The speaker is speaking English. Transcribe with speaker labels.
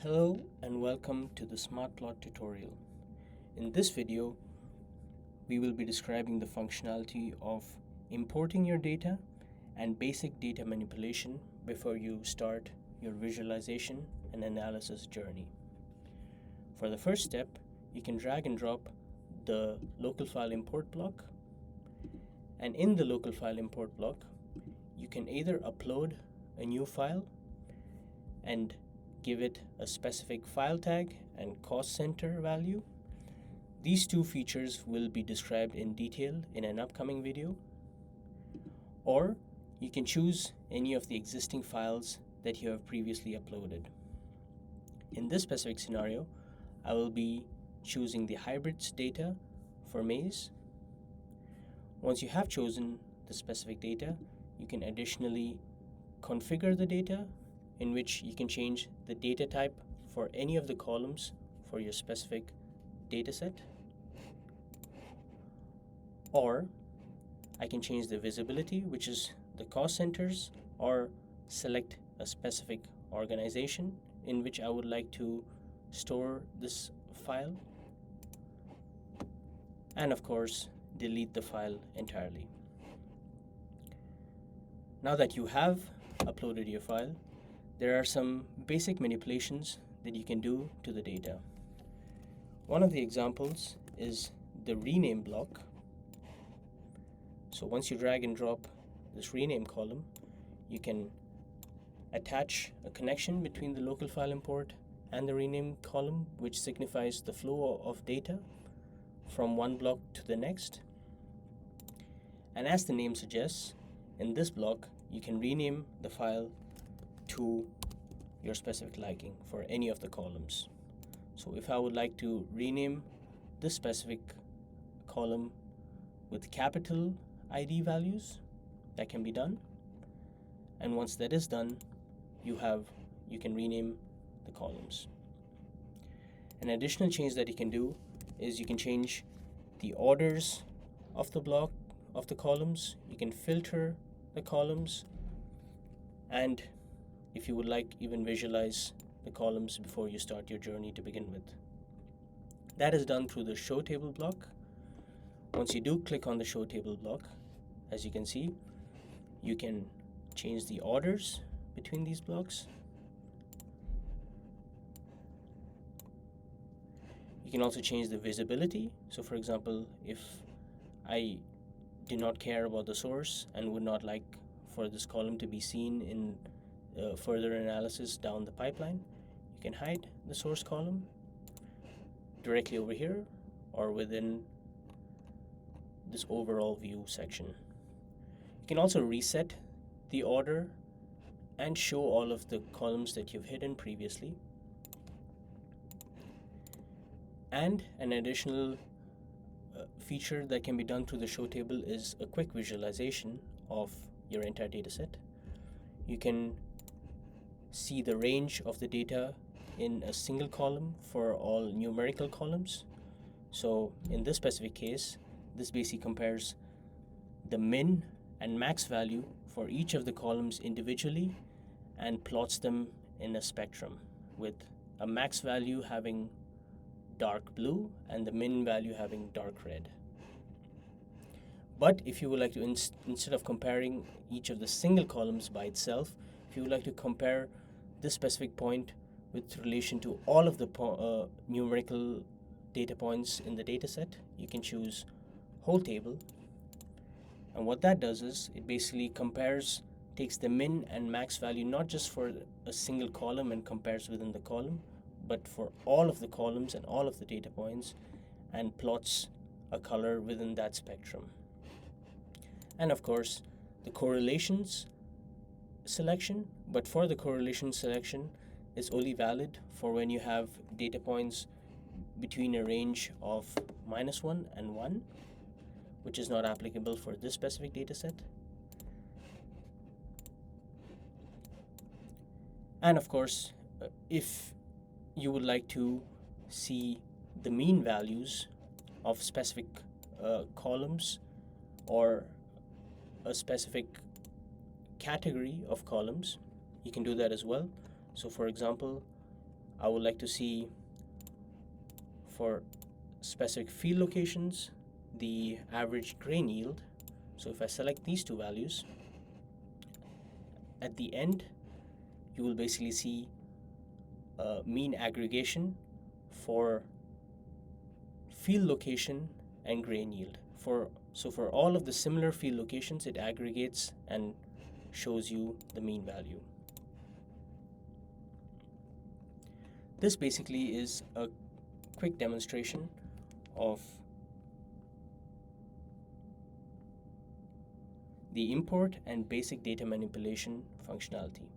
Speaker 1: Hello and welcome to the SmartPlot tutorial. In this video, we will be describing the functionality of importing your data and basic data manipulation before you start your visualization and analysis journey. For the first step, you can drag and drop the local file import block, and in the local file import block, you can either upload a new file and give it a specific file tag and cost center value. These two features will be described in detail in an upcoming video. Or you can choose any of the existing files that you have previously uploaded. In this specific scenario, I will be choosing the hybrids data for maize. Once you have chosen the specific data, you can additionally configure the data, in which you can change the data type for any of the columns for your specific dataset. Or I can change the visibility, which is the cost centers, or select a specific organization in which I would like to store this file. And of course, delete the file entirely. Now that you have uploaded your file, there are some basic manipulations that you can do to the data. One of the examples is the rename block. So once you drag and drop this rename column, you can attach a connection between the local file import and the rename column, which signifies the flow of data from one block to the next. And as the name suggests, in this block, you can rename the file to your specific liking for any of the columns. So if I would like to rename this specific column with capital ID values, that can be done. And once that is done, you can rename the columns. An additional change that you can do is you can change the orders of the block of the columns. You can filter the columns, and if you would like, even visualize the columns before you start your journey to begin with. That is done through the show table block. Once you do click on the show table block, as you can see, you can change the orders between these blocks. You can also change the visibility. So for example, if I do not care about the source and would not like for this column to be seen in further analysis down the pipeline, you can hide the source column directly over here or within this overall view section. You can also reset the order and show all of the columns that you've hidden previously. And an additional feature that can be done through the show table is a quick visualization of your entire data set. You can see the range of the data in a single column for all numerical columns. So in this specific case, this basically compares the min and max value for each of the columns individually and plots them in a spectrum, with a max value having dark blue and the min value having dark red. But if you would like to, instead of comparing each of the single columns by itself, if you would like to compare this specific point with relation to all of the numerical data points in the data set, you can choose whole table. And what that does is it basically takes the min and max value not just for a single column and compares within the column, but for all of the columns and all of the data points, and plots a color within that spectrum. And of course, the correlations selection, but for the correlation selection, is only valid for when you have data points between a range of -1 and 1, which is not applicable for this specific data set. And of course, if you would like to see the mean values of specific columns or a specific category of columns, you can do that as well. So for example, I would like to see for specific field locations the average grain yield. So if I select these two values, at the end you will basically see a mean aggregation for field location and grain yield. So for all of the similar field locations, it aggregates and shows you the mean value. This basically is a quick demonstration of the import and basic data manipulation functionality.